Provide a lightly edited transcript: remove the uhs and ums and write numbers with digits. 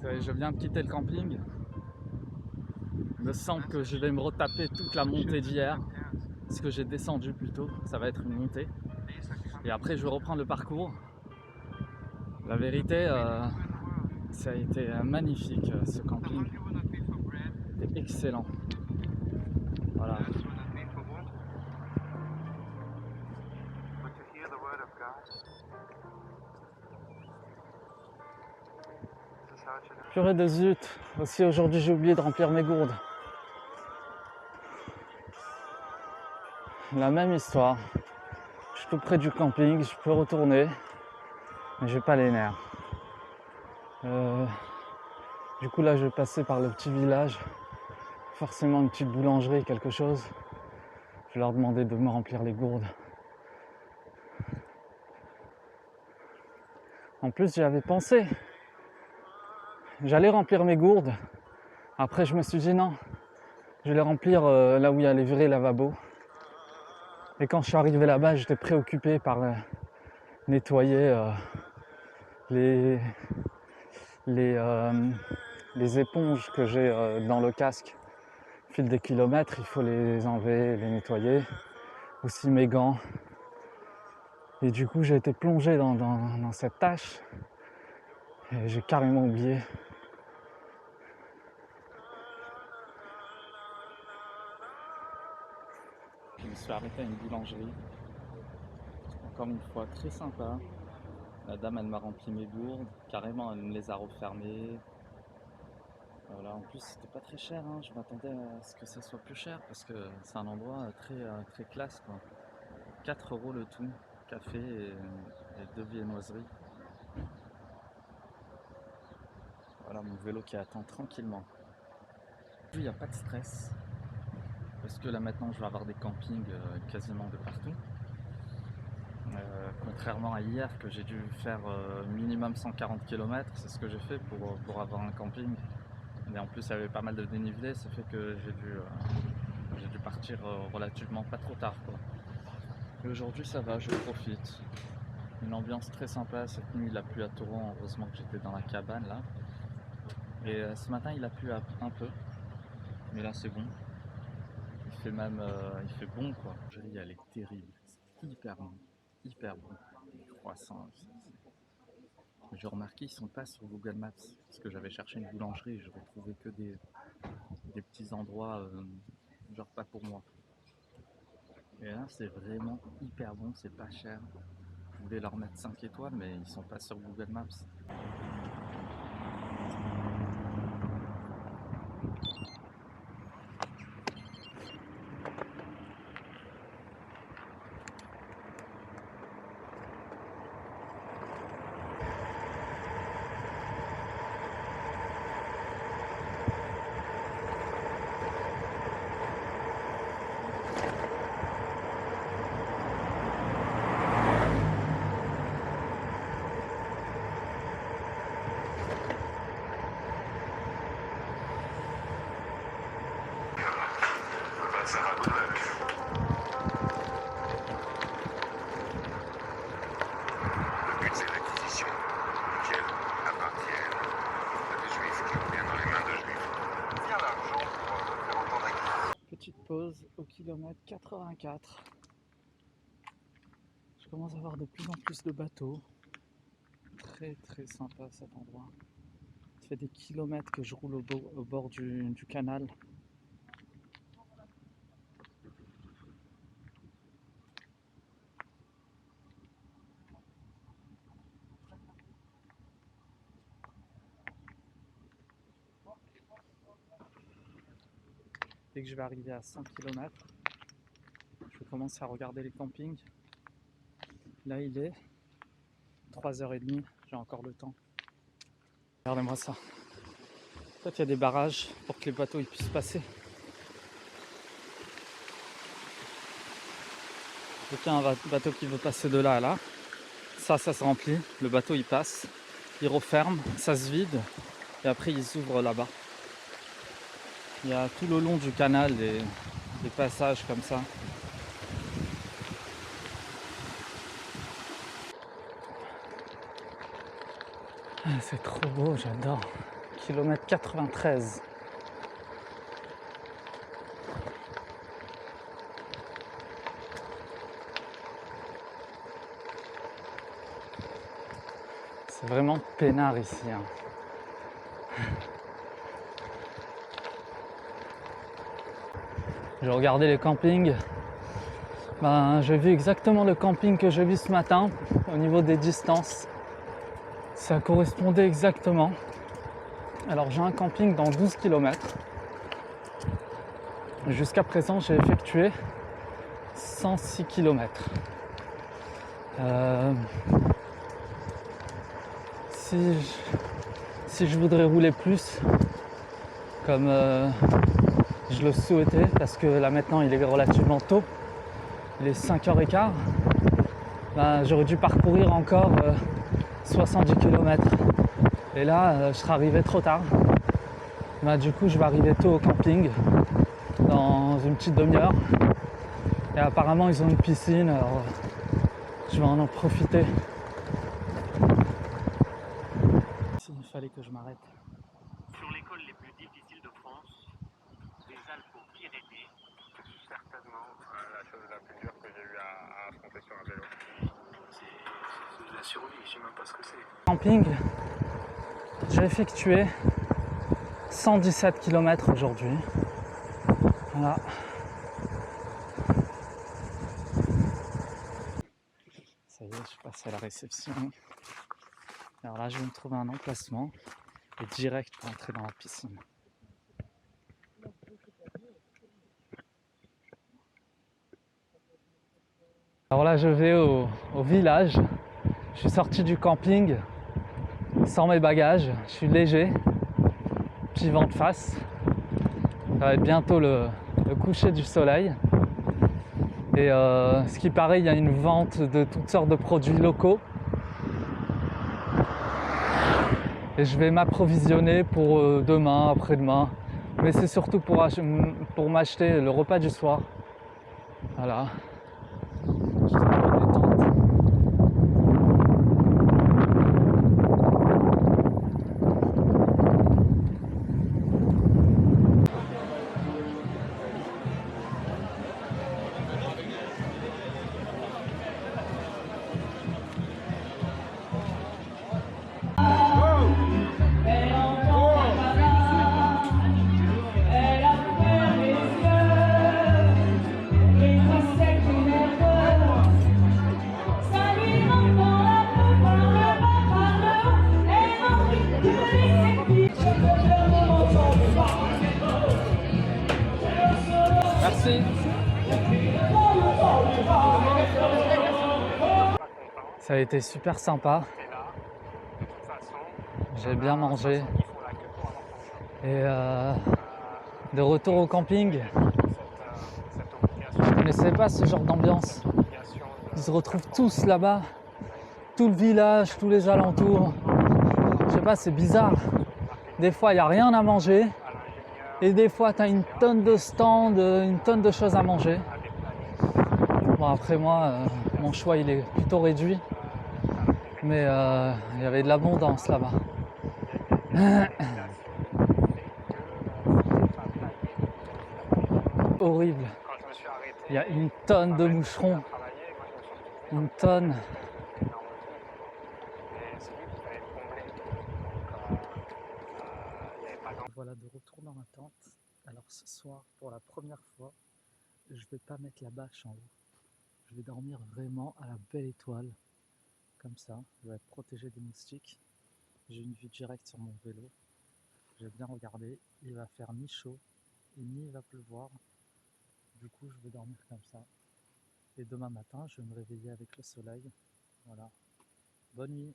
Je viens de quitter le camping. Il me semble que je vais me retaper toute la montée d'hier. Parce que j'ai descendu plutôt, ça va être une montée. Et après je vais reprendre le parcours. La vérité, ça a été magnifique ce camping. C'était excellent. Voilà. Purée de zut, aussi aujourd'hui j'ai oublié de remplir mes gourdes. La même histoire. Je suis tout près du camping, je peux retourner, mais j'ai pas les nerfs. Du coup là je vais passer par le petit village, forcément une petite boulangerie, quelque chose. Je vais leur demander de me remplir les gourdes. En plus j'y avais pensé. J'allais remplir mes gourdes. Après je me suis dit non, je vais les remplir là où il y a les vrais lavabos. Et quand je suis arrivé là-bas, j'étais préoccupé par nettoyer les éponges que j'ai dans le casque. Au fil des kilomètres, il faut les enlever, les nettoyer. Aussi mes gants. Et du coup, j'ai été plongé dans cette tâche. Et j'ai carrément oublié. Je me suis arrêté à une boulangerie. Encore une fois, très sympa. La dame, elle m'a rempli mes gourdes. Carrément, elle me les a refermées. Voilà, en plus, c'était pas très cher. Hein. Je m'attendais à ce que ça soit plus cher parce que c'est un endroit très classe, quoi. 4 € le tout. Café et 2 viennoiseries. Voilà mon vélo qui attend tranquillement. Il n'y a pas de stress. Parce que là maintenant je vais avoir des campings quasiment de partout. Contrairement à hier que j'ai dû faire minimum 140 km, c'est ce que j'ai fait pour avoir un camping. Et en plus il y avait pas mal de dénivelé, ça fait que j'ai dû partir relativement pas trop tard, quoi. Et aujourd'hui ça va, je profite. Une ambiance très sympa, cette nuit il a plu à torrent, heureusement que j'étais dans la cabane là. Et ce matin il a plu un peu, mais là c'est bon. Il fait même, il fait bon, quoi. L'Algérie, elle est terrible, c'est hyper bon, hyper bon. Les croissants, j'ai remarqué, ils sont pas sur Google Maps, parce que j'avais cherché une boulangerie et je retrouvais que des petits endroits, genre pas pour moi. Et là, c'est vraiment hyper bon, c'est pas cher. Je voulais leur mettre 5 étoiles, mais ils sont pas sur Google Maps. Petite pause au kilomètre 84. Je commence à voir de plus en plus de bateaux. Très sympa cet endroit. Ça fait des kilomètres que je roule au bord du canal. Dès que je vais arriver à 100 km, je vais commencer à regarder les campings. Là il est 3h30, j'ai encore le temps. Regardez-moi ça. En fait il y a des barrages pour que les bateaux ils puissent passer. Donc il y a un bateau qui veut passer de là à là. Ça se remplit, le bateau il passe, il referme, ça se vide et après il s'ouvre là-bas. Il y a tout le long du canal des passages comme ça. Ah, c'est trop beau, j'adore. kilomètre 93. C'est vraiment peinard ici, hein. J'ai regardé les campings. J'ai vu exactement le camping que j'ai vu ce matin au niveau des distances. Ça correspondait exactement. Alors j'ai un camping dans 12 km. Jusqu'à présent, j'ai effectué 106 km. Si je voudrais rouler plus, comme je le souhaitais, parce que là maintenant il est relativement tôt, il est 5h15, j'aurais dû parcourir encore 70 km. Et là, je serais arrivé trop tard. Du coup, je vais arriver tôt au camping, dans une petite demi-heure. Et apparemment, ils ont une piscine, alors je vais en profiter. Il fallait que je m'arrête. Sur les cols les plus difficiles de France, les Alpes aux Pyrénées. Certainement la chose la plus dure que j'ai eu à affronter sur un vélo. C'est de la survie, je sais même pas ce que c'est. Camping, j'ai effectué 117 km aujourd'hui. Voilà. Ça y est, je suis passé à la réception. Alors là, je vais me trouver un emplacement et direct pour entrer dans la piscine. Alors là, je vais au village. Je suis sorti du camping sans mes bagages. Je suis léger. Petit vent de face. Ça va être bientôt le coucher du soleil. Et ce qui paraît, il y a une vente de toutes sortes de produits locaux. Et je vais m'approvisionner pour demain, après-demain. Mais c'est surtout pour m'acheter le repas du soir. Voilà. Merci. Ça a été super sympa. J'ai bien mangé. Et de retour au camping, je ne connaissais pas ce genre d'ambiance. Ils se retrouvent tous là-bas, tout le village, tous les alentours. Je sais pas, c'est bizarre. Des fois, il n'y a rien à manger. Et des fois, tu as une tonne de stands, une tonne de choses à manger. Bon, après moi, mon choix, il est plutôt réduit. Mais il y avait de l'abondance là-bas. Horrible. Il y a une tonne de moucherons. Une tonne. Voilà, de retour dans ma tente. Alors ce soir, pour la première fois, je vais pas mettre la bâche en haut. Je vais dormir vraiment à la belle étoile. Comme ça, je vais être protégé des moustiques. J'ai une vue directe sur mon vélo. J'ai bien regardé, il va faire ni chaud et ni il va pleuvoir. Du coup, je vais dormir comme ça. Et demain matin, je vais me réveiller avec le soleil. Voilà. Bonne nuit.